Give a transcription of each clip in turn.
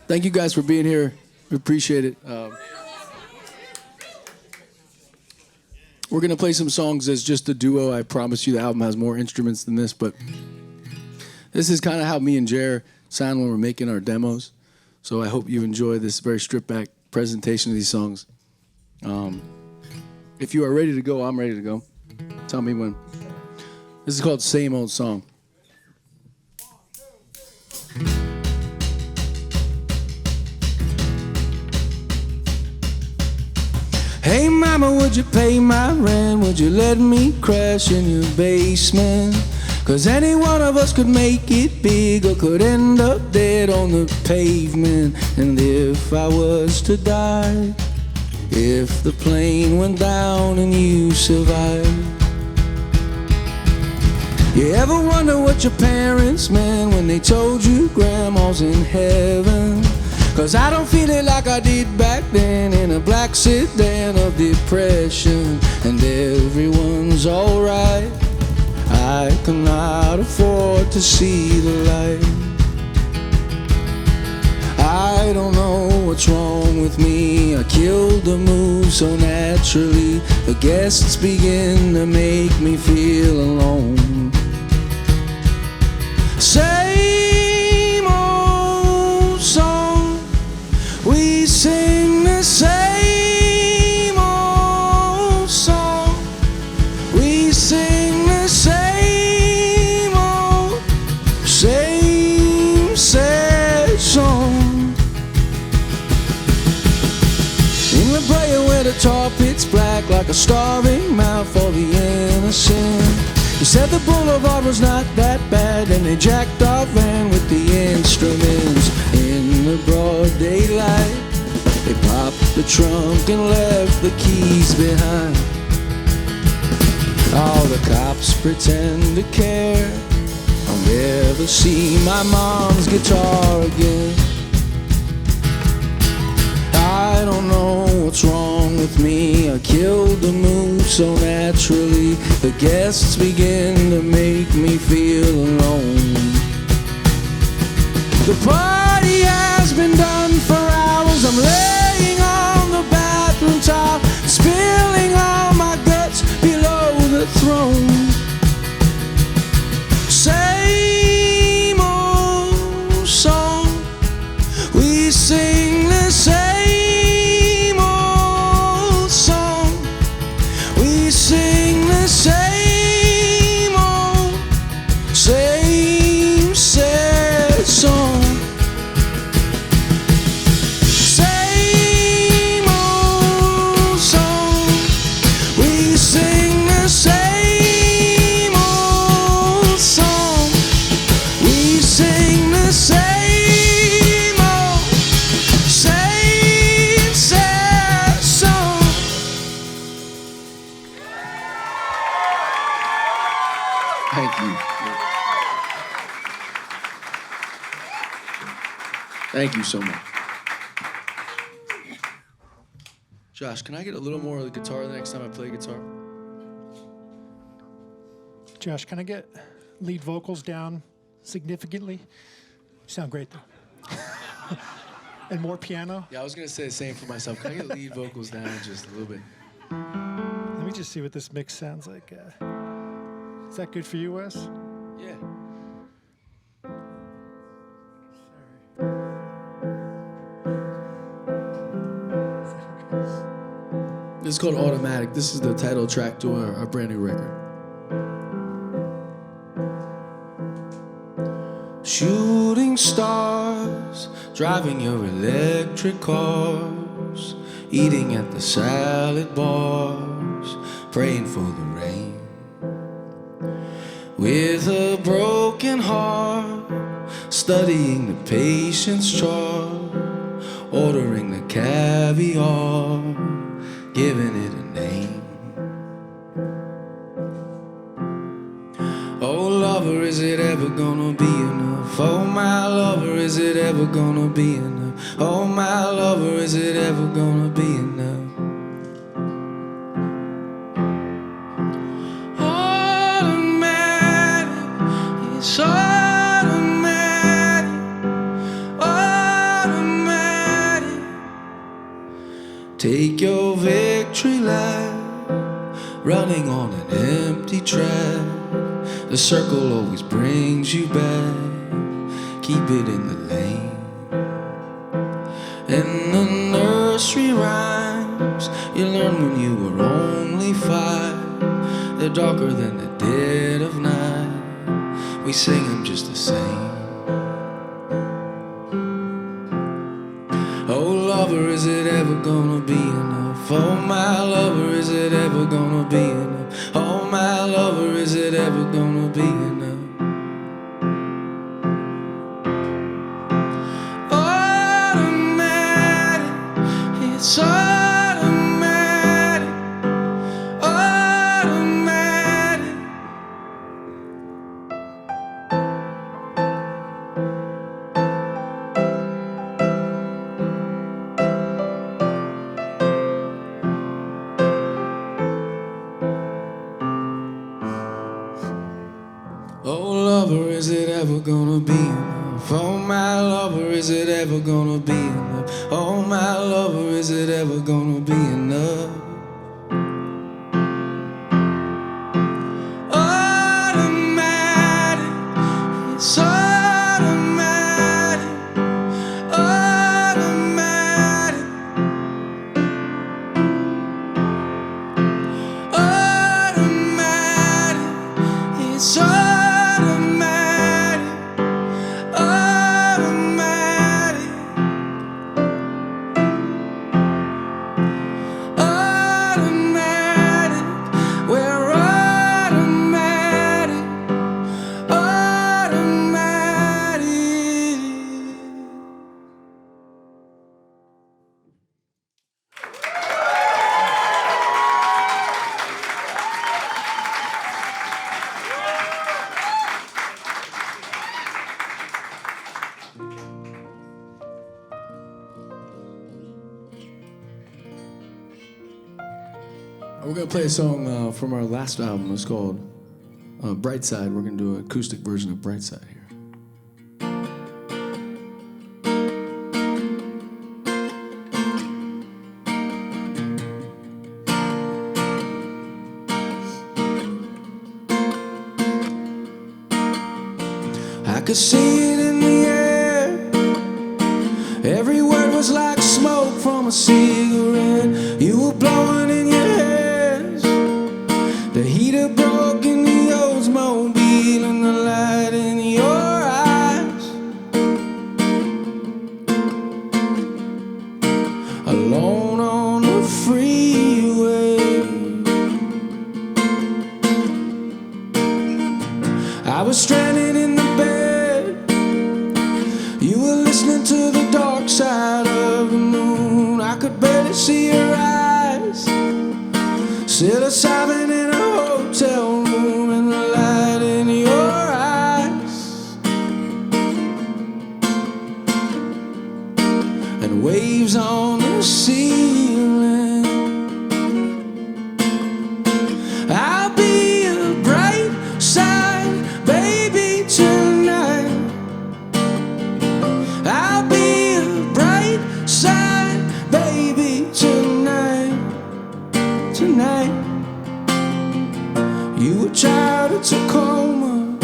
Thank you guys for being here. We appreciate it. We're going to play some songs as just a duo. I promise you the album has more instruments than this, but this is kind of how me and Jer sound when we're making our demos. So I hope you enjoy this very stripped-back presentation of these songs. If you are ready to go, I'm ready to go. Tell me when. This is called Same Old Song. Hey mama, would you pay my rent? Would you let me crash in your basement? 'Cause any one of us could make it big or could end up dead on the pavement. And if I was to die, if the plane went down and you survived, you ever wonder what your parents meant when they told you grandma's in heaven? 'Cause I don't feel it like I did back then in a black sedan of depression. And everyone's alright, I cannot afford to see the light. I don't know what's wrong with me, I killed the mood so naturally. The guests begin to make me feel alone. Same old song, we sing the same old song. We sing the same old, same sad song. In La Brea where the tar pit's black like a starving mouth for the innocent. You said the boulevard was not that bad, and they jacked our van with the instruments. In the broad daylight, they popped the trunk and left the keys behind. All the cops pretend to care, I'll never see my mom's guitar again. I don't know what's wrong with me, I killed the mood so naturally. The guests begin to make me feel alone. The party has been done for hours, I'm laying on the bathroom tile, spilling all my guts below the throne. Same old song, we sing the same old song. We sing the same old, same sad song. Same old song, we sing the same old song. We sing the same old, same sad song. Thank you. Thank you so much. Josh, can I get a little more of the guitar the next time I play guitar? Josh, can I get lead vocals down significantly? You sound great though. And more piano. Yeah, I was gonna say the same for myself. Can I get lead vocals down just a little bit? Let me just see what this mix sounds like. Is that good for you, Wes? Yeah. This is called Automatic. This is the title track to our brand new record. Shooting stars, driving your electric cars, eating at the salad bars, praying for the rain. With a broken heart, studying the patient's chart, ordering the caviar, giving it a name. Oh lover, is it ever gonna be enough? Oh my lover, is it ever gonna be enough? Oh my lover, is it ever gonna be enough? Automatic, it's automatic, automatic. Take your victory lap, running on an empty track. The circle always brings you back. Keep it in the lane. And the nursery rhymes you learned when you were only 5, they're darker than the dead of night. We sing them just the same. Oh lover, is it ever gonna be enough? Oh my lover, is it ever gonna be enough? Oh my lover, is it ever gonna be enough? Automatic, it's automatic, automatic. Oh lover, is it ever gonna be enough? Oh my lover, is it ever gonna be enough? Oh my lover, is it ever gonna be enough? Automatic, it's automatic, automatic, automatic, it's automatic. We're going to play a song from our last album. It's called Brightside. We're going to do an acoustic version of Brightside here. I could see it in the air. Every word was like smoke from a cigarette. You were blowing in your hair. The heater broke in the Oldsmobile and the light in your eyes. Alone on the freeway, I was stranded in the bed. You were listening to the dark side of the moon. I could barely see your eyes. Psilocybin in a hotel room and the light in your eyes. And waves on the ceiling. I'll be a bright side baby tonight. I'll be a bright side baby tonight. Tonight. You were child of Tacoma.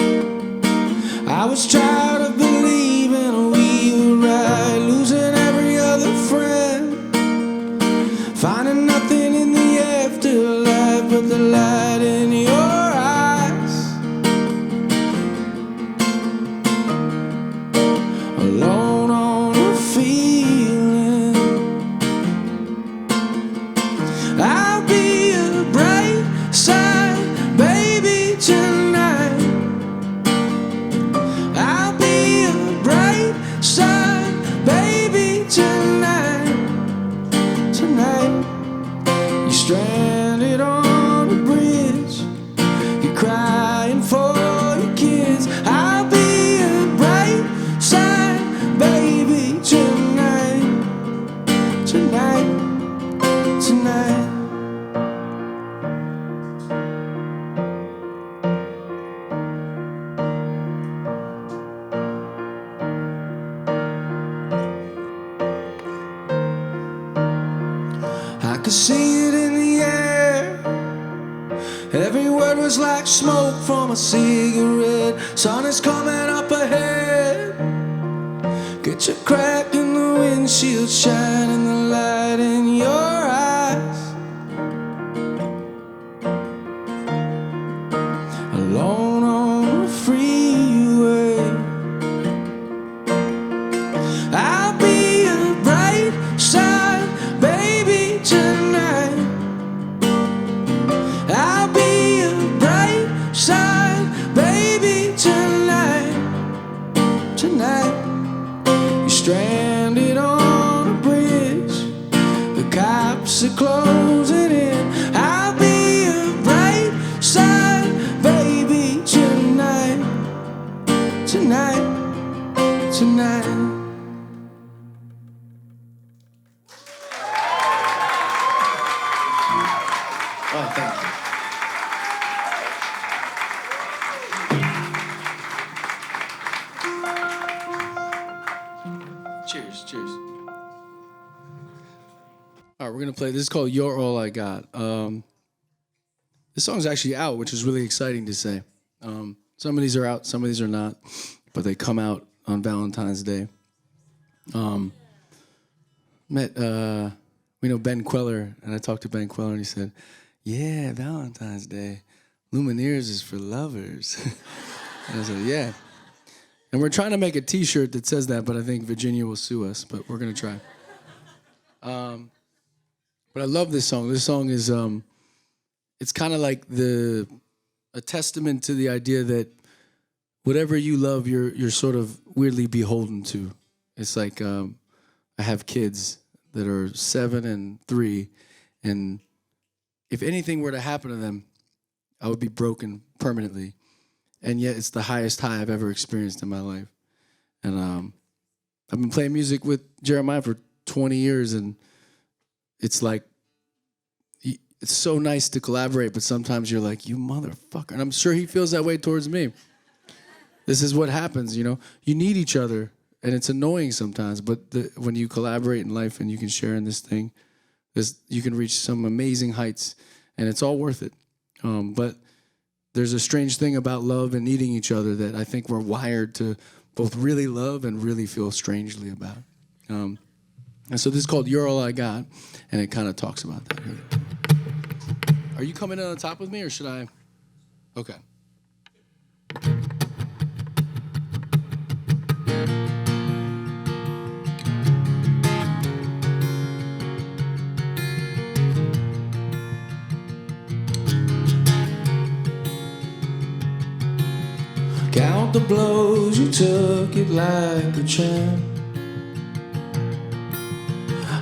I was child of believing we were right. Losing every other friend, finding nothing in the afterlife but the light in your eyes. Alone on a feeling. I'll be a bright side baby tonight. I'll be a bright side baby tonight. Tonight. You're stranded on a bridge. You're crying for your kids. I'll be a bright side could see it in the air. Every word was like smoke from a cigarette. Sun is coming up ahead. Get your crack in the windshield, shining the light in your eyes. Alone on the freeway, I'll be a bright side baby tonight. I'll be a bright side baby tonight. Tonight, you're stranded on a bridge. The cops are closing in. I'll be a bright side baby tonight. Tonight, tonight. Oh, thank you. Cheers, cheers. All right, we're gonna play. This is called "You're All I Got." This song's actually out, which is really exciting to say. Some of these are out, some of these are not, but they come out on Valentine's Day. We know Ben Queller, and I talked to Ben Queller, and he said, "Yeah, Valentine's Day. Lumineers is for lovers." And I said, "Yeah." And we're trying to make a T-shirt that says that, but I think Virginia will sue us, but we're going to try. But I love this song. This song is, it's kind of like a testament to the idea that whatever you love, you're sort of weirdly beholden to. It's like I have kids that are 7 and 3, and if anything were to happen to them, I would be broken permanently. And yet it's the highest high I've ever experienced in my life. And I've been playing music with Jeremiah for 20 years, and it's like, it's so nice to collaborate, but sometimes you're like, you motherfucker. And I'm sure he feels that way towards me. This is what happens, you know? You need each other, and it's annoying sometimes, but when you collaborate in life and you can share in this thing, you can reach some amazing heights, and it's all worth it. But there's a strange thing about love and needing each other that I think we're wired to both really love and really feel strangely about. And so this is called "You're All I Got," and it kind of talks about that. Are you coming in on top with me, or should I? Okay. Count the blows, you took it like a champ.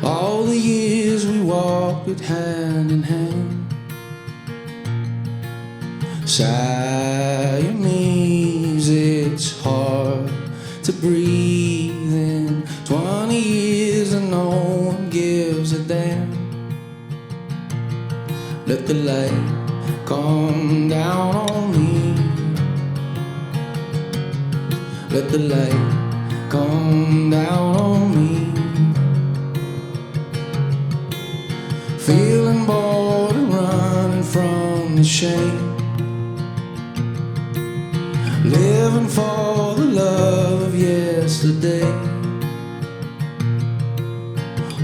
All the years we walked it hand in hand. Siamese, it's hard to breathe in 20 years and no one gives a damn. Let the light come down on me. Let the light come down on me. Feeling bored and running from the shame. Living for the love of yesterday.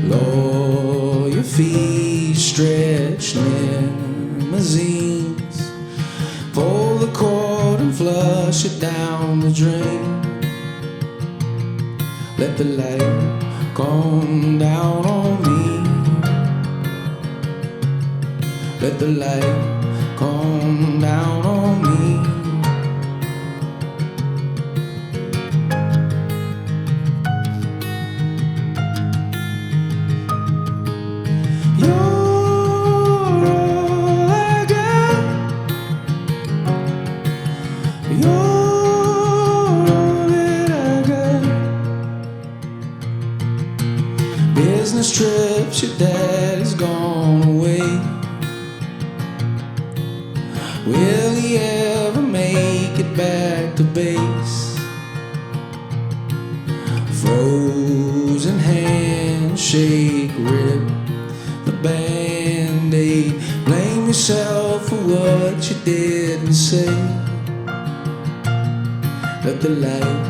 Lawyer fees, stretch limousines. Pull the cord and flush it down the drain. Let the light come down on me. Let the light come down on me. Business trips, your daddy's gone away. Will he ever make it back to base? Frozen handshake, rip the band. yourself for what you didn't say. Let the light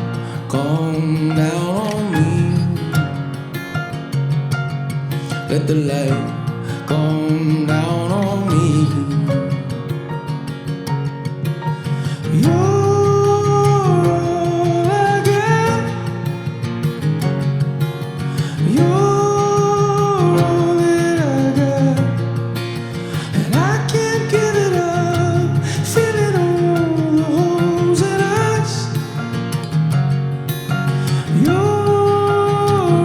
come down on me. Let the light come down on me. You're all I got. You're all that I got. And I can't give it up. Filling all the holes in us. You're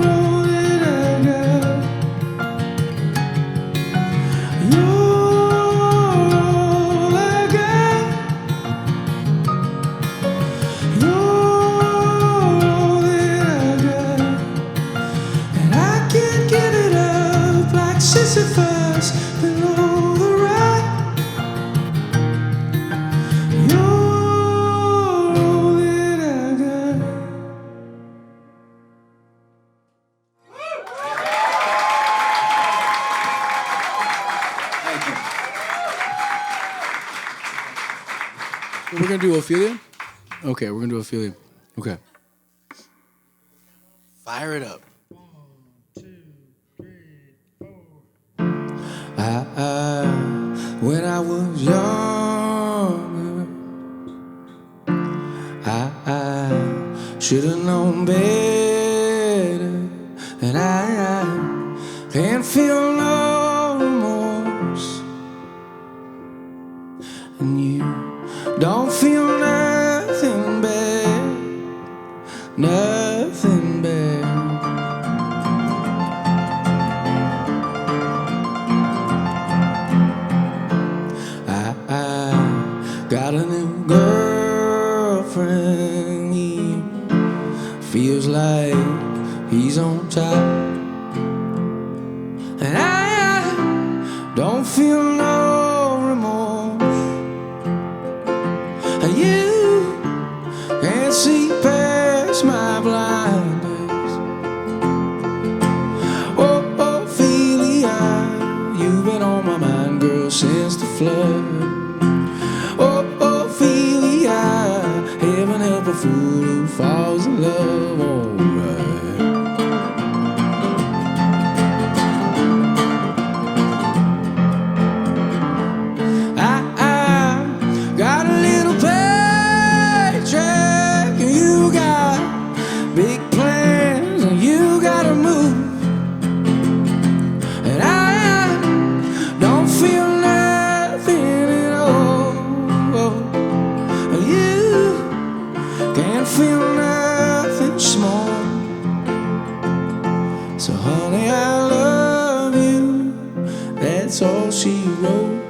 all that I got. You're all I got. You're all that I got. And I can't give it up like Sisyphus below the rock. You're all that I got. We're gonna do Ophelia? Okay, we're gonna do Ophelia. Okay. Fire it up. When I was younger, I should have known better, and I can't feel no remorse, and you don't feel nothing bad, nothing bad. I got a new girlfriend. He feels like he's on top, and I don't feel no remorse. You can't see past my blinders. Oh, Ophelia, you've been on my mind, girl, since the flood. Oh, Ophelia, heaven help a fool who falls in love. Alright. I got a little paycheck, and you got big plans, and you gotta move, and I don't feel nothing at all. You can't feel nothing small. So honey, I love you, that's all she wrote.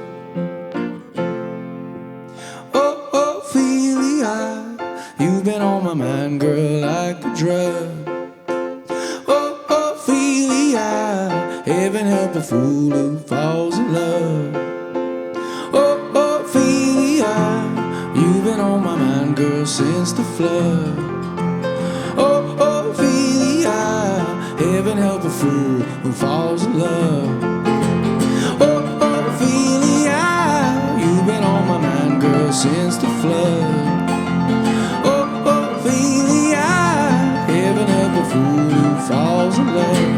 Oh, Ophelia, you've been on my mind, girl, like a drug. Oh, Ophelia, heaven help a fool who falls in love. Oh, Ophelia, you've been on my mind, girl, since the flood. Oh, Ophelia, heaven help a fool who falls in love. Oh, Ophelia, you've been on my mind, girl, since the flood. Oh, Ophelia, heaven help a fool who falls in love.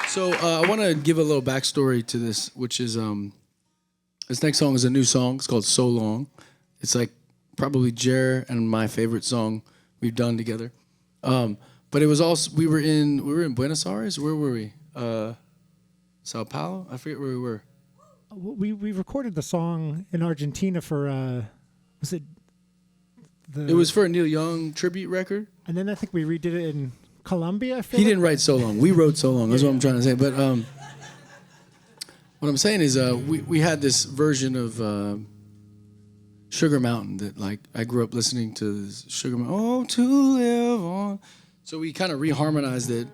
So I want to give a little backstory to this, which is this next song is a new song. It's called So Long. It's like probably Jer and my favorite song we've done together. But it was also we were in Buenos Aires. Where were we? Sao Paulo? I forget where we were. We recorded the song in Argentina for was it the? It was for a Neil Young tribute record. And then I think we redid it in Colombia. I feel He like. didn't write So Long. We wrote So Long. That's what I'm trying to say. But what I'm saying is we had this version of Sugar Mountain that like I grew up listening to this Sugar Mountain. Oh, to live on. So we kind of reharmonized it.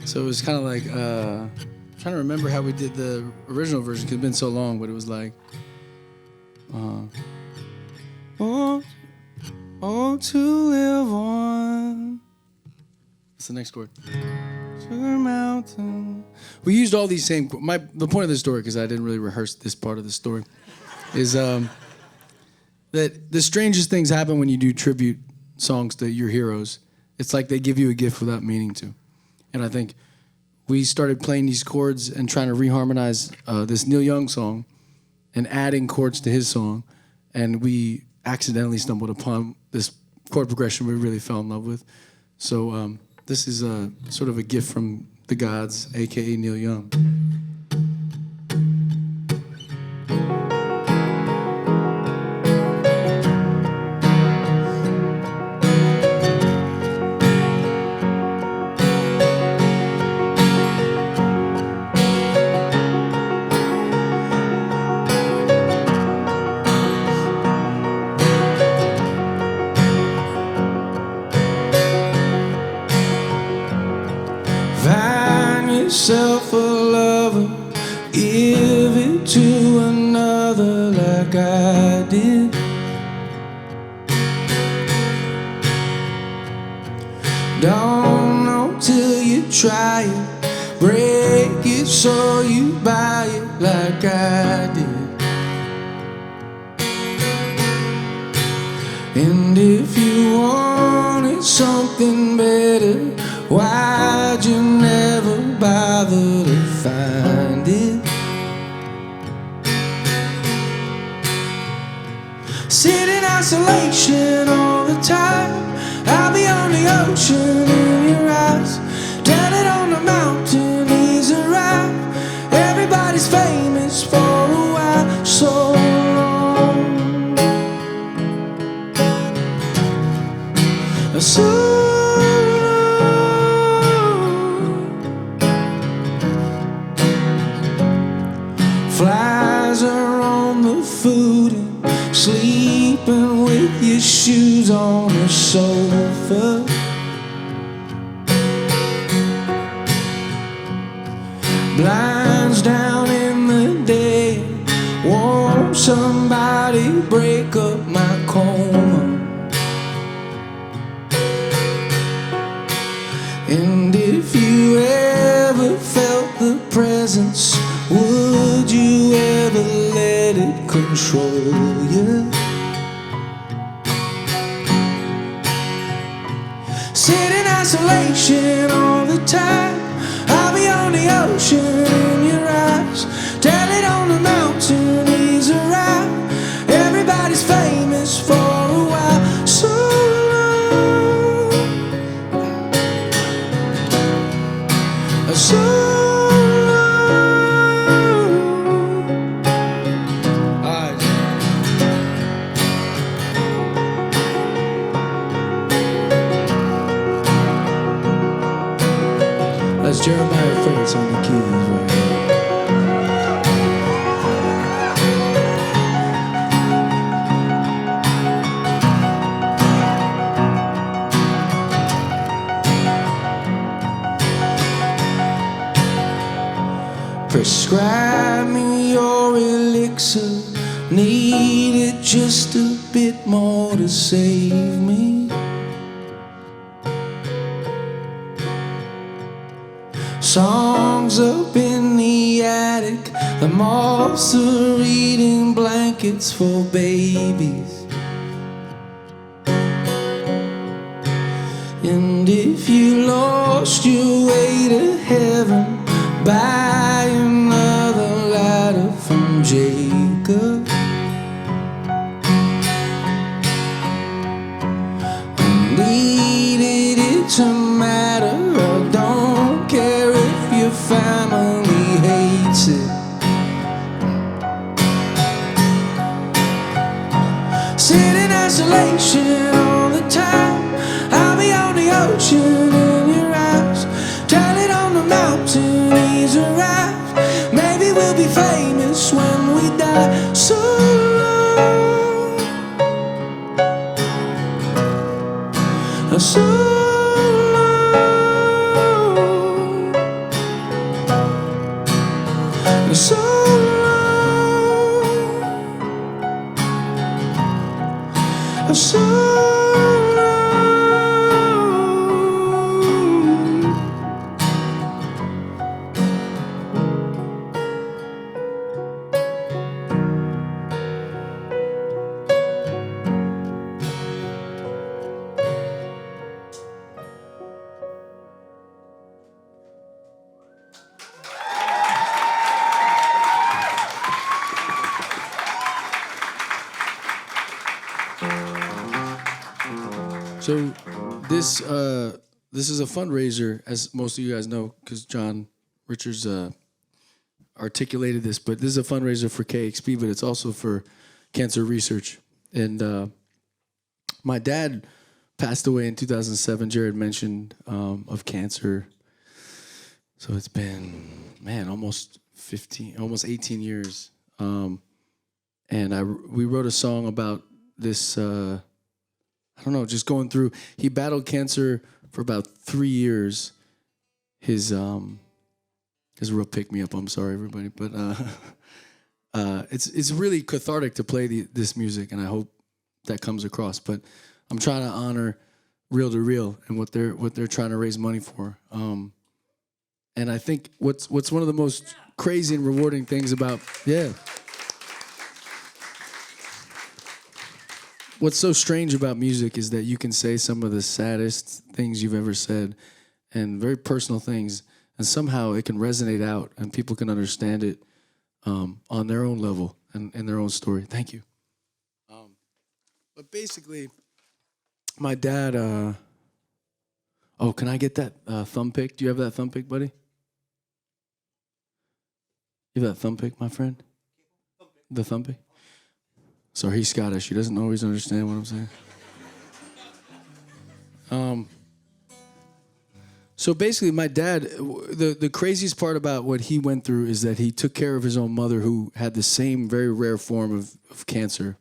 So it was kind of like trying to remember how we did the original version because it's been so long, but it was like Oh, to live on. What's the next chord? Sugar Mountain. We used all these same. The point of the story, because I didn't really rehearse this part of the story, is that the strangest things happen when you do tribute songs to your heroes. It's like they give you a gift without meaning to. And I think we started playing these chords and trying to reharmonize this Neil Young song and adding chords to his song. And we accidentally stumbled upon this chord progression we really fell in love with. So this is sort of a gift from the gods, a.k.a. Neil Young. Yourself a lover, give it to another like I did. Don't know till you try it, break it so you buy it like I did. And if you wanted something better, why'd you never bother to find it? Sit in isolation all the time, I'll be on the ocean in your eyes. Down it on the mountain, he's arrived. Everybody's famous for a while, so long. So flies are on the food and sleeping with your shoes on the sofa. Blinds down in the day, won't somebody break up my coma? And if you ever felt the presence, would you ever let it control you? Sit in isolation all the time, I'll be on the ocean in your eyes. Tell it on the mountain, he's arrived. Everybody's famous for a while, so long. So that's Jeremiah Fraites on the keys right here. Prescribe me your elixir, need it just a bit more to save me. Songs up in the attic, the moths are eating blankets for babies. And if you lost your way to heaven, buy another ladder from Jacob. Needed it to matter, I don't care if your family hates it. Sit in isolation all the time, I'll be on the ocean in your eyes. Tell it on the mountain, he's arrived. Maybe we'll be famous when we die. So long, so long, so long. So this is a fundraiser, as most of you guys know, because John Richards articulated this. But this is a fundraiser for KEXP, but it's also for cancer research. And my dad passed away in 2007. Jared mentioned of cancer. So it's been, man, almost 18 years. And we wrote a song about this. I don't know, just going through. He battled cancer for about 3 years. His real pick me up. I'm sorry, everybody, but it's really cathartic to play this music, and I hope that comes across. But I'm trying to honor Real to Real and what they're trying to raise money for. And I think what's one of the most crazy and rewarding things about what's so strange about music is that you can say some of the saddest things you've ever said and very personal things, and somehow it can resonate out and people can understand it on their own level and in their own story. Thank you. But basically, my dad, can I get that thumb pick? Do you have that thumb pick, buddy? You have that thumb pick, my friend? The thumb pick? Sorry, he's Scottish. He doesn't always understand what I'm saying. So basically, my dad, the craziest part about what he went through is that he took care of his own mother, who had the same very rare form of cancer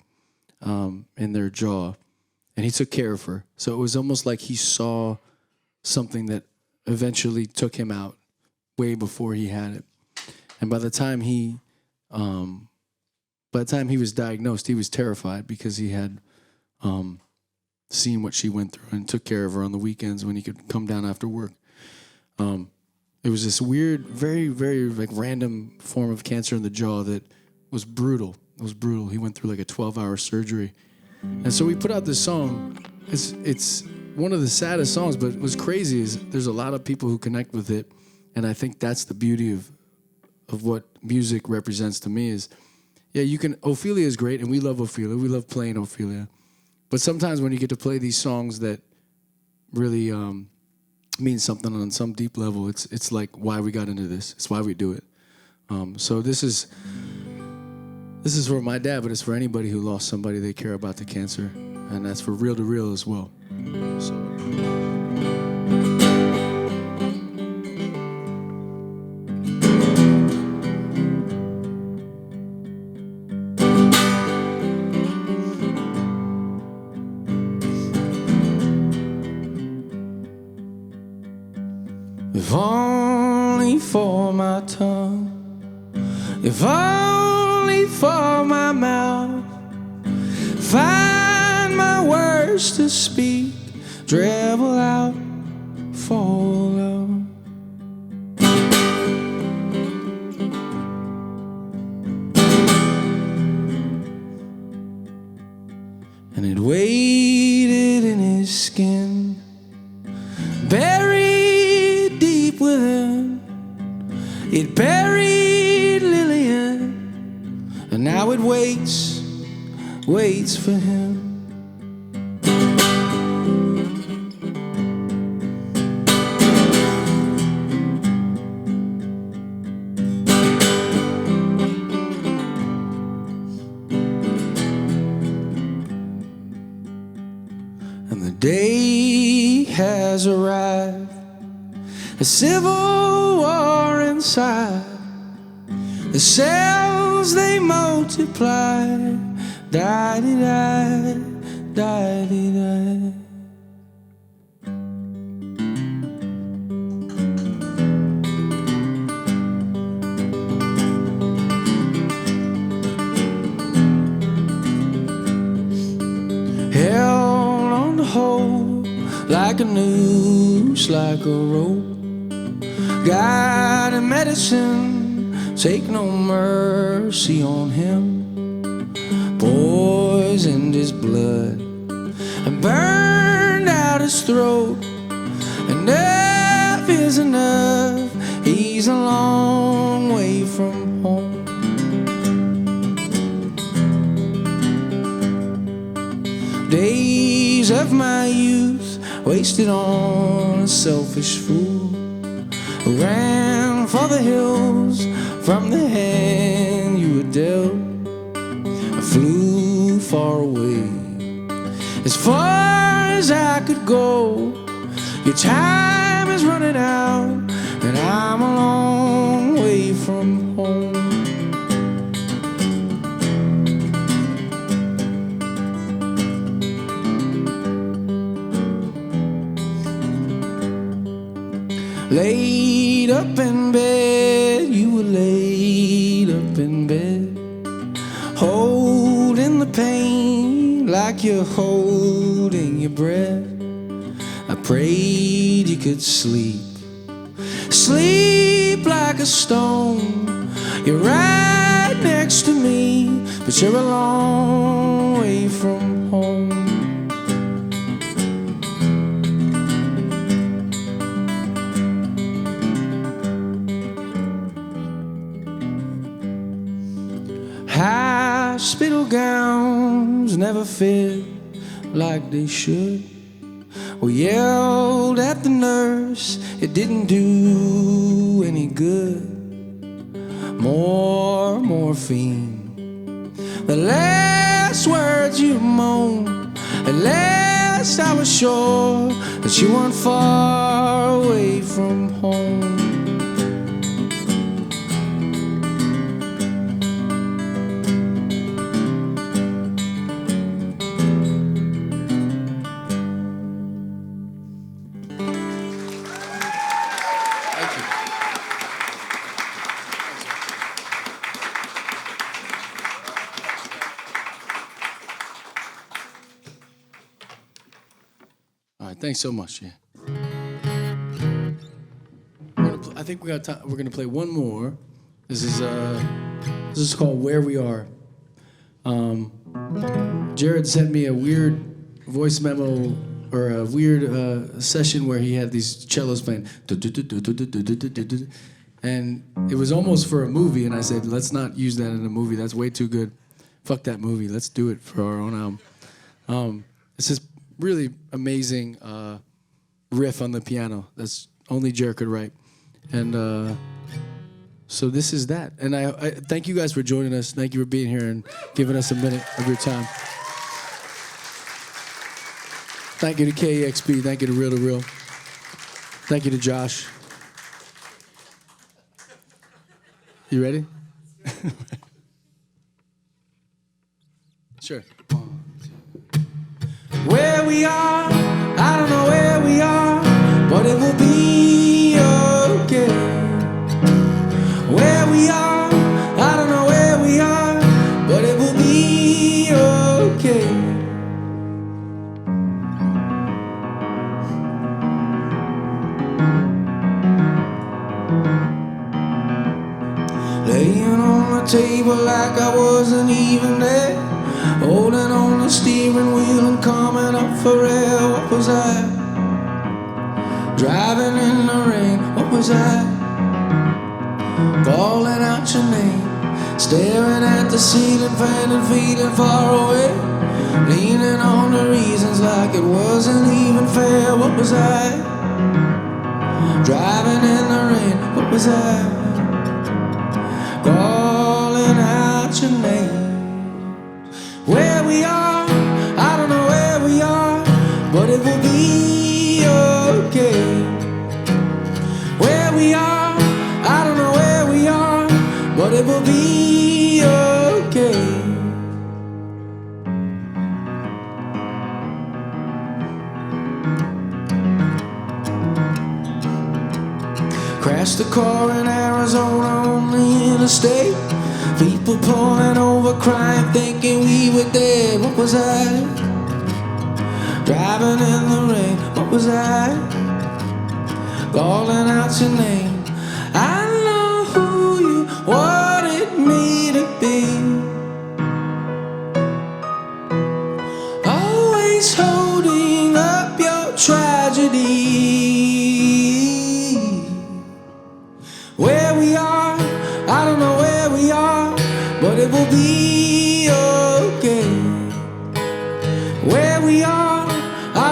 in their jaw, and he took care of her. So it was almost like he saw something that eventually took him out way before he had it. And by the time he was diagnosed, he was terrified because he had seen what she went through and took care of her on the weekends when he could come down after work. It was this weird, very, very like random form of cancer in the jaw that was brutal. It was brutal. He went through like a 12-hour surgery. And so we put out this song. It's one of the saddest songs, but what's crazy is there's a lot of people who connect with it. And I think that's the beauty of what music represents to me is, Ophelia is great, and we love Ophelia. We love playing Ophelia. But sometimes when you get to play these songs that really mean something on some deep level, it's like why we got into this. It's why we do it. So this is for my dad, but it's for anybody who lost somebody they care about to cancer, and that's for Real to Real as well. So. If only for my tongue, if only for my mouth, find my words to speak, dribble out, fall out. And it waited in his skin, buried deep within. It buried Lillian, and now it waits for him. And the day has arrived, a civil war inside. The cells they multiply, die-de-die, die-de-die. Held on the hold like a noose, like a rope. God and medicine, take no mercy on him. Poisoned his blood and burned out his throat. Enough is enough, he's a long way from home. Days of of my youth wasted on a selfish fool who ran for the hills from the hand you were dealt. I flew far away, as far as I could go. Your time is running out, and I'm a long way from home. Laid up in bed, you were laid up in bed, holding the pain like you're holding your breath. I prayed you could sleep, sleep like a stone. You're right next to me, but you're a long way from home. Hospital gowns never fit like they should. We yelled at the nurse, it didn't do any good. More morphine, the last words you moaned. At last I was sure that you weren't far away from home. Thanks so much. Yeah. I think we got time. We're gonna play one more. This is called "Where We Are." Jared sent me a weird voice memo or a weird session where he had these cellos playing, and it was almost for a movie. And I said, let's not use that in a movie. That's way too good. Fuck that movie. Let's do it for our own album. It's just really amazing riff on the piano that's only Jared could write. And so this is that. And I thank you guys for joining us. Thank you for being here and giving us a minute of your time. Thank you to KEXP. Thank you to Real to Real. Thank you to Josh. You ready? Sure. Where we are, I don't know where we are, but it will be okay. Where we are, I don't know where we are, but it will be okay. Laying on the table like I wasn't even there, holding on the steering wheel and coming up for air. What was I? Driving in the rain. What was I? Calling out your name, staring at the ceiling fan and feeling far away, leaning on the reasons like it wasn't even fair. What was I? Driving in the rain. What was I? Calling out your name. Where we are, I don't know where we are, but it will be okay. Where we are, I don't know where we are, but it will be okay. Crashed the car in Arizona on the interstate. People pulling over, crying, thinking we were dead. What was I? Driving in the rain. What was I? Calling out your name. I know who you wanted me to be. Always holding up your tragedy. Where we are, I don't know where we are, but it will be okay. Where we are, I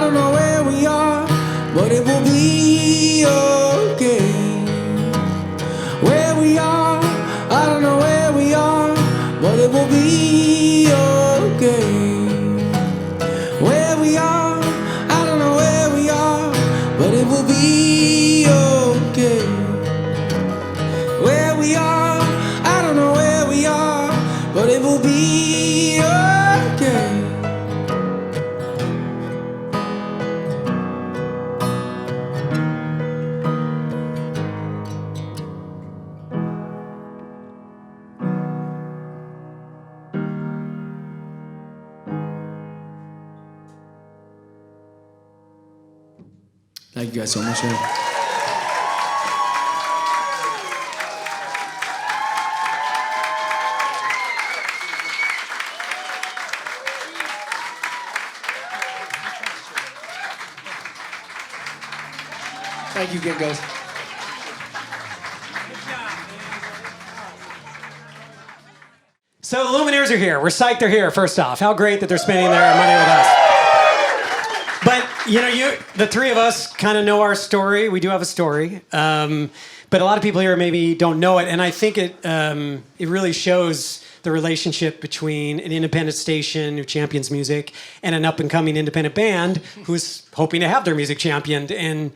Thank you guys so much, man. Thank you again, guys. So the Lumineers are here. We're psyched they're here, first off. How great that they're spending their money with us. But, the three of us kind of know our story. We do have a story. But a lot of people here maybe don't know it. And I think it really shows the relationship between an independent station who champions music and an up-and-coming independent band who's hoping to have their music championed. And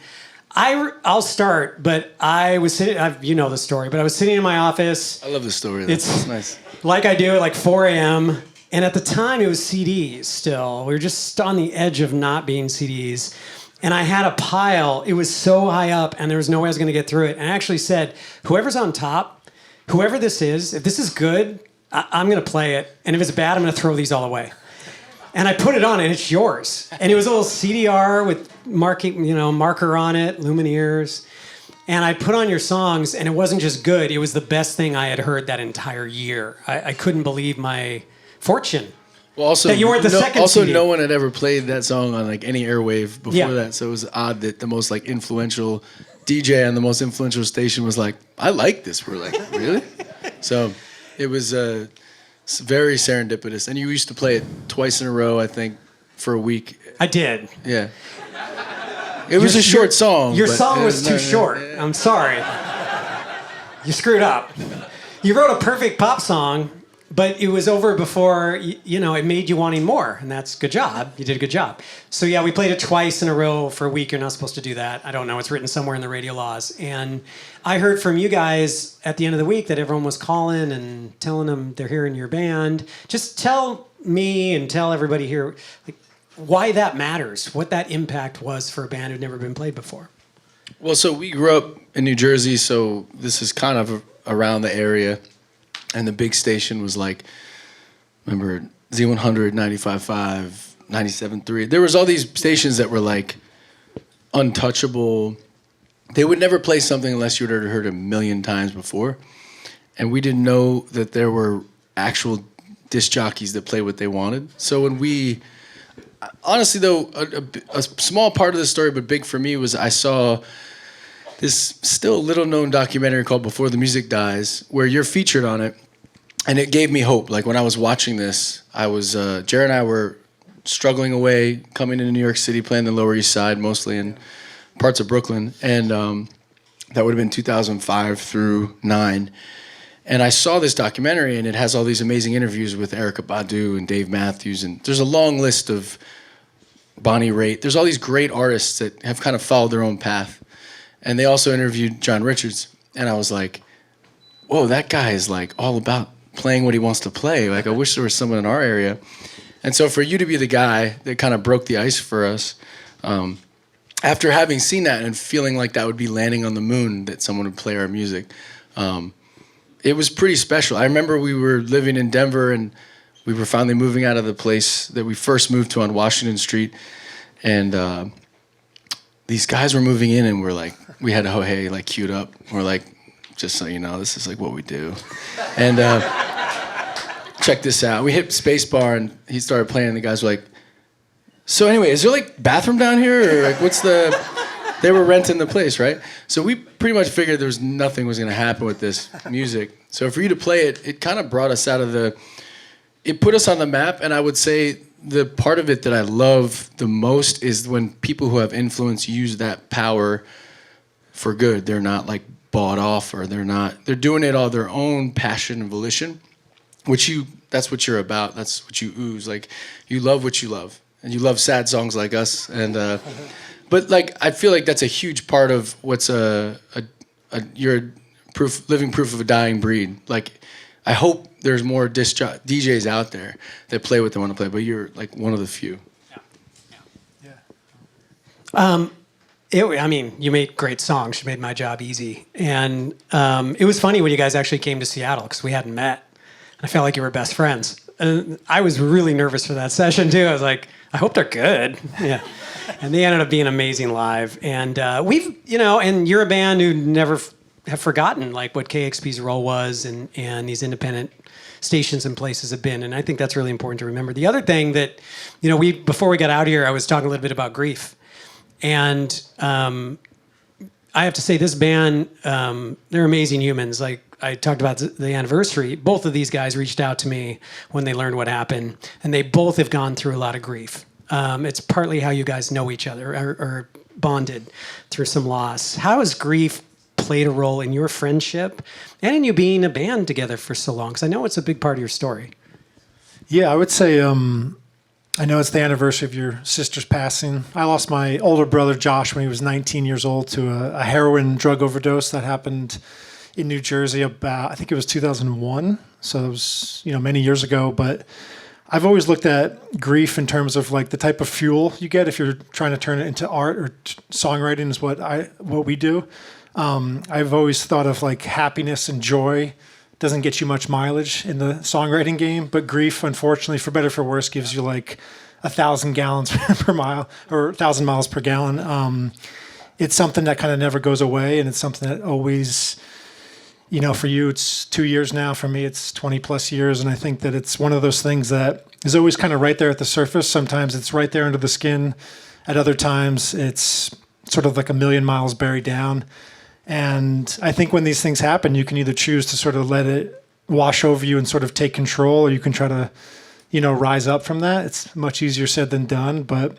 I'll start, but I was sitting, you know the story, but I was sitting in my office. I love this story. It's nice. Like I do at like 4 a.m. And at the time, it was CDs still. We were just on the edge of not being CDs. And I had a pile. It was so high up, and there was no way I was going to get through it. And I actually said, whoever's on top, whoever this is, if this is good, I'm going to play it. And if it's bad, I'm going to throw these all away. And I put it on, and it's yours. And it was a little CDR with marker on it, Lumineers. And I put on your songs, and it wasn't just good. It was the best thing I had heard that entire year. I couldn't believe my fortune. Well, also, that you weren't the second also CD. No one had ever played that song on like any airwave before Yeah. that, so it was odd that the most like influential DJ on the most influential station was like, "I like this." We're like, "Really?" So it was very serendipitous, and you used to play it twice in a row, I think, for a week. I did. Yeah. It was a short song. Your but song was too short. I'm sorry. You screwed up. You wrote a perfect pop song, but it was over before, it made you wanting more. And that's good job. You did a good job. So yeah, we played it twice in a row for a week. You're not supposed to do that. I don't know. It's written somewhere in the radio laws. And I heard from you guys at the end of the week that everyone was calling and telling them they're hearing your band. Just tell me and tell everybody here, why that matters, what that impact was for a band who'd never been played before. Well, so we grew up in New Jersey, so this is kind of around the area. And the big station was like, remember, Z100, 95.5, 97.3. There was all these stations that were like untouchable. They would never play something unless you'd heard it a million times before. And we didn't know that there were actual disc jockeys that played what they wanted. So when we... Honestly, though, a small part of the story, but big for me, was I saw this still little-known documentary called Before the Music Dies, where you're featured on it, and it gave me hope. Like, when I was watching this, Jared and I were struggling away, coming into New York City, playing the Lower East Side, mostly in parts of Brooklyn, and that would have been 2005 through 9. And I saw this documentary, and it has all these amazing interviews with Erykah Badu and Dave Matthews, and there's a long list of Bonnie Raitt. There's all these great artists that have kind of followed their own path. And they also interviewed John Richards, and I was like, whoa, that guy is like all about playing what he wants to play. Like, I wish there was someone in our area. And so for you to be the guy that kind of broke the ice for us, after having seen that and feeling like that would be landing on the moon, that someone would play our music, it was pretty special. I remember we were living in Denver, and we were finally moving out of the place that we first moved to on Washington Street. And these guys were moving in, and we had Ho Hey like queued up. We're like, just so you know, this is like what we do. And check this out. We hit spacebar, and he started playing, and the guys were like, so anyway, is there like bathroom down here? Or like, what's the... They were renting the place, right? So we pretty much figured nothing was going to happen with this music. So for you to play it, it kind of brought us out of it put us on the map. And I would say the part of it that I love the most is when people who have influence use that power for good. They're not like bought off, or they're doing it all their own passion and volition, that's what you're about. That's what you ooze. Like, you love what you love, and you love sad songs like us. And, but like, I feel like that's a huge part of what's you're living proof of a dying breed. Like, I hope there's more DJs out there that play what they want to play, but you're like one of the few. You made great songs. You made my job easy. And it was funny when you guys actually came to Seattle, because we hadn't met. I felt like you were best friends. I was really nervous for that session too. I was like, I hope they're good. Yeah. And they ended up being amazing live. And we've, and you're a band who never have forgotten like what KEXP's role was and these independent stations and places have been. And I think that's really important to remember. The other thing that, before we got out here, I was talking a little bit about grief. And I have to say this band, they're amazing humans. Like I talked about the anniversary. Both of these guys reached out to me when they learned what happened. And they both have gone through a lot of grief. It's partly how you guys know each other or bonded through some loss. How has grief played a role in your friendship and in you being a band together for so long? Because I know it's a big part of your story. Yeah, I would say I know it's the anniversary of your sister's passing. I lost my older brother, Josh, when he was 19 years old to a heroin drug overdose that happened in New Jersey about, I think it was 2001. So it was, many years ago. But I've always looked at grief in terms of like the type of fuel you get if you're trying to turn it into art or songwriting is what we do. I've always thought of like happiness and joy doesn't get you much mileage in the songwriting game, but grief, unfortunately, for better or for worse, gives you like 1,000 gallons per mile or 1,000 miles per gallon. It's something that kind of never goes away, and it's something that always, for you, it's 2 years now. For me, it's 20 plus years, and I think that it's one of those things that is always kind of right there at the surface. Sometimes it's right there under the skin. At other times, it's sort of like a million miles buried down. And I think when these things happen, you can either choose to sort of let it wash over you and sort of take control, or you can try to, rise up from that. It's much easier said than done. But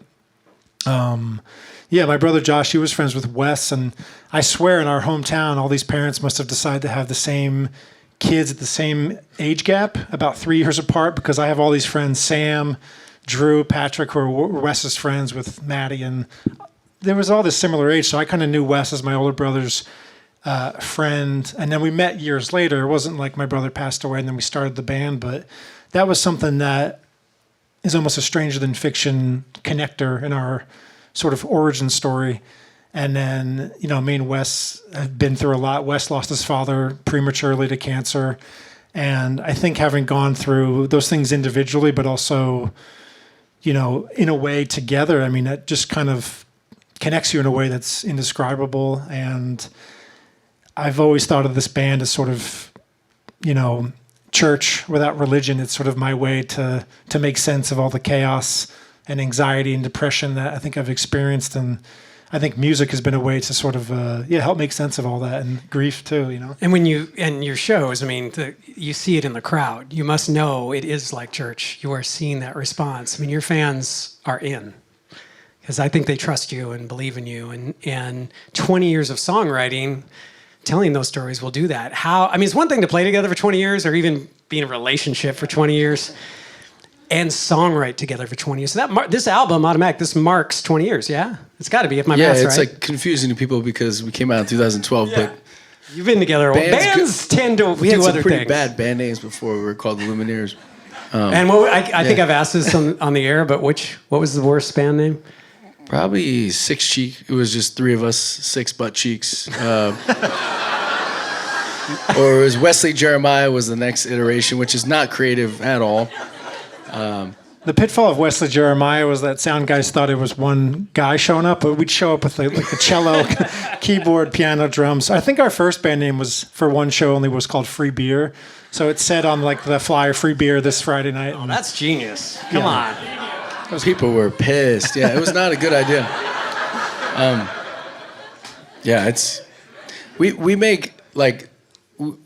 my brother Josh, he was friends with Wes. And I swear in our hometown, all these parents must have decided to have the same kids at the same age gap, about 3 years apart, because I have all these friends, Sam, Drew, Patrick, who are Wes's friends with Maddie. And there was all this similar age, so I kind of knew Wes as my older brother's friend. And then we met years later. It wasn't like my brother passed away and then we started the band, but that was something that is almost a stranger than fiction connector in our sort of origin story. And then, me and Wes have been through a lot. Wes lost his father prematurely to cancer. And I think having gone through those things individually, but also, in a way together, that just kind of connects you in a way that's indescribable. And I've always thought of this band as sort of, church without religion. It's sort of my way to make sense of all the chaos and anxiety and depression that I think I've experienced. And I think music has been a way to sort of, help make sense of all that, and grief too, And when and your shows, you see it in the crowd. You must know it is like church. You are seeing that response. Your fans are in. Because I think they trust you and believe in you. And 20 years of songwriting, telling those stories will do that. It's one thing to play together for 20 years or even be in a relationship for 20 years and songwrite together for 20 years. So this album, Automatic, this marks 20 years, yeah? It's got to be, if my math's right. Yeah, it's like confusing to people because we came out in 2012, but... You've been together a while. Bands tend to do other things. We had some pretty bad band names before. We were called the Lumineers. And I think I've asked this on the air, but what was the worst band name? Probably Six Cheek. It was just three of us, six butt cheeks. Or it was Wesley Jeremiah was the next iteration, which is not creative at all. The pitfall of Wesley Jeremiah was that sound guys thought it was one guy showing up, but we'd show up with like the cello, keyboard, piano, drums. I think our first band name was, for one show only, was called Free Beer. So it said on like the flyer, Free Beer this Friday night. Oh, that's genius. Come on. People were pissed. Yeah, it was not a good idea. We make like,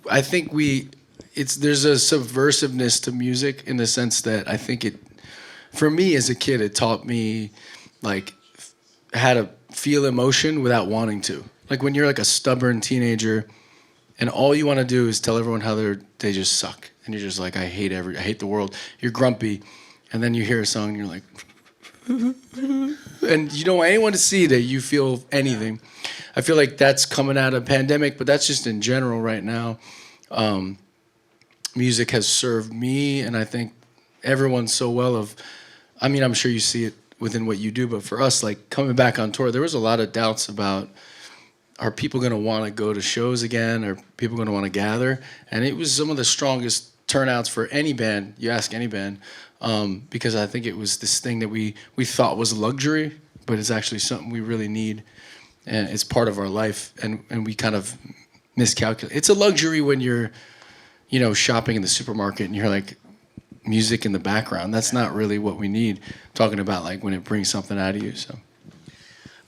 I think there's a subversiveness to music in the sense that I think for me as a kid, it taught me like how to feel emotion without wanting to. Like when you're like a stubborn teenager and all you want to do is tell everyone how they just suck. And you're just like, I hate the world. You're grumpy. And then you hear a song and you're like, and you don't want anyone to see that you feel anything. I feel like that's coming out of pandemic, but that's just in general right now. Music has served me, and I think everyone so well I'm sure you see it within what you do, but for us, like coming back on tour, there was a lot of doubts about, are people going to want to go to shows again? Are people going to want to gather? And it was some of the strongest turnouts for any band. You ask any band, because I think it was this thing that we thought was a luxury, but it's actually something we really need, and it's part of our life, and we kind of miscalculate. It's a luxury when you're, shopping in the supermarket and you're like, music in the background. That's not really what we need. I'm talking about like when it brings something out of you. So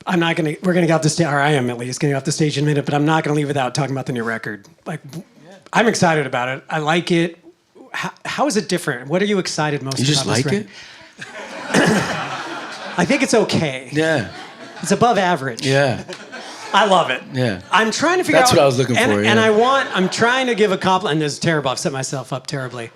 we're going to get off the stage, or I am at least getting off the stage in a minute, but I'm not going to leave without talking about the new record. Like, I'm excited about it. I like it. How is it different? What are you excited most about? You just like it? I think it's okay. Yeah. It's above average. Yeah. I love it. Yeah. I'm trying to figure out. That's what I was looking for. And I'm trying to give a compliment. And this is terrible. I've set myself up terribly.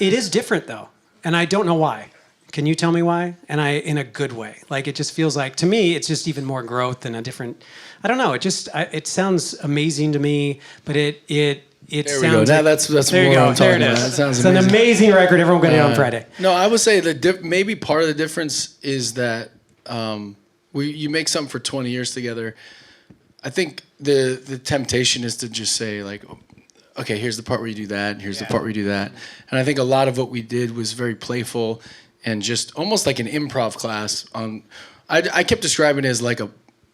It is different though, and I don't know why. Can you tell me why? And in a good way. Like, it just feels like, to me, it's just even more growth and a different. I don't know. It sounds amazing to me, but it there sounds. We go. Now that's there you more go. I'm There talking it is. about. That sounds it's amazing. an amazing record. Everyone got it on Friday. No, I would say maybe part of the difference is that you make something for 20 years together. I think the temptation is to just say like, okay, here's the part where you do that, and here's the part where you do that. And I think a lot of what we did was very playful and just almost like an improv class. I kept describing it as like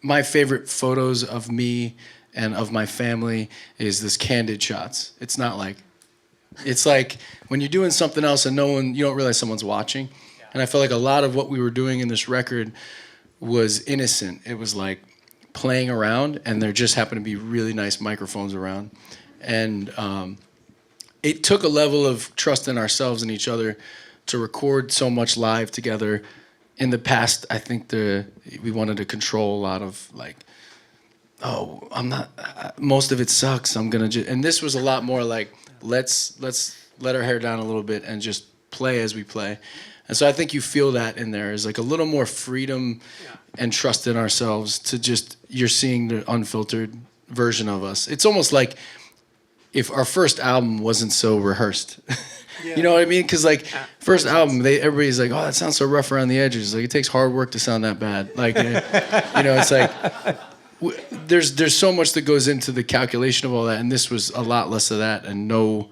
my favorite photos of me and of my family is this candid shots. It's not like, it's like when you're doing something else and you don't realize someone's watching. Yeah. And I felt like a lot of what we were doing in this record was innocent. It was like playing around, and there just happened to be really nice microphones around. And it took a level of trust in ourselves and each other to record so much live together. In the past, I think we wanted to control a lot of like, oh, I'm not. Most of it sucks. I'm gonna just. And this was a lot more like, let's let our hair down a little bit and just play as we play. And so I think you feel that in there is like a little more freedom and trust in ourselves to just, you're seeing the unfiltered version of us. It's almost like if our first album wasn't so rehearsed. You know what I mean? Because like first album, everybody's like, oh, that sounds so rough around the edges. Like it takes hard work to sound that bad. Like, it's like there's so much that goes into the calculation of all that, and this was a lot less of that and no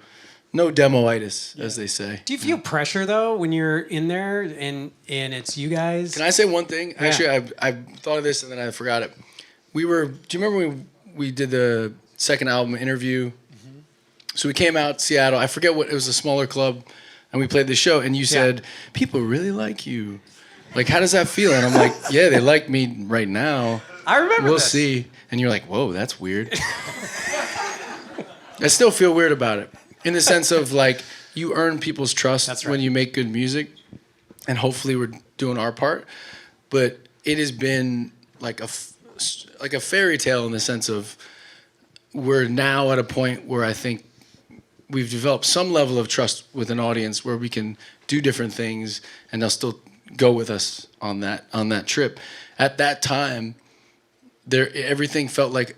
demo-itis, as they say. Do you feel pressure though when you're in there and it's you guys? Can I say one thing? Yeah. Actually, I thought of this and then I forgot it. Do you remember when we did the second album interview? Mm-hmm. So we came out Seattle. I forget what it was, a smaller club, and we played the show. And you said, "People really like you. Like, how does that feel?" And I'm like, "Yeah, they like me right now. I remember. We'll see." And you're like, "Whoa, that's weird." I still feel weird about it. In the sense of like, you earn people's trust when you make good music, and hopefully we're doing our part. But it has been like a fairy tale in the sense of we're now at a point where I think we've developed some level of trust with an audience where we can do different things and they'll still go with us on that trip. At that time, everything felt like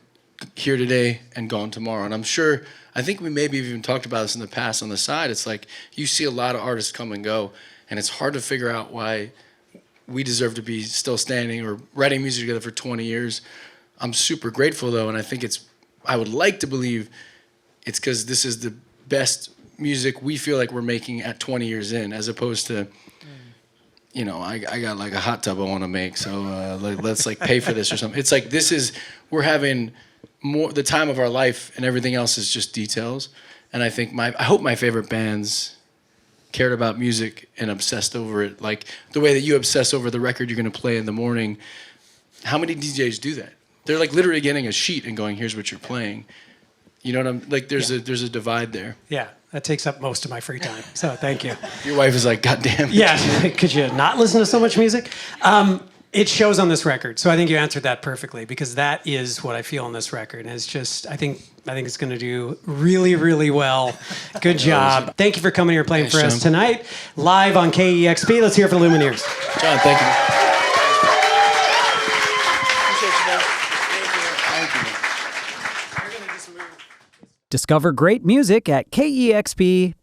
here today and gone tomorrow. And I'm sure, I think we maybe even talked about this in the past on the side. It's like you see a lot of artists come and go, and it's hard to figure out why we deserve to be still standing or writing music together for 20 years. I'm super grateful though, and I would like to believe it's because this is the best music we feel like we're making at 20 years in, as opposed to, I got like a hot tub I want to make, so let's like pay for this or something. It's like we're having more the time of our life, and everything else is just details. And I think I hope my favorite bands cared about music and obsessed over it, like the way that you obsess over the record you're going to play in the morning. How many DJs do that? They're like literally getting a sheet and going, "Here's what you're playing." You know what I'm like? There's a divide there. Yeah, that takes up most of my free time. So thank you. Your wife is like, "God damn." Yeah, could you not listen to so much music? It shows on this record, so I think you answered that perfectly, because that is what I feel on this record. And it's just, I think it's going to do really, really well. Good job. Thank you for coming here playing for us tonight, live on KEXP. Let's hear it for the Lumineers. John, thank you. Discover great music at kexp.org.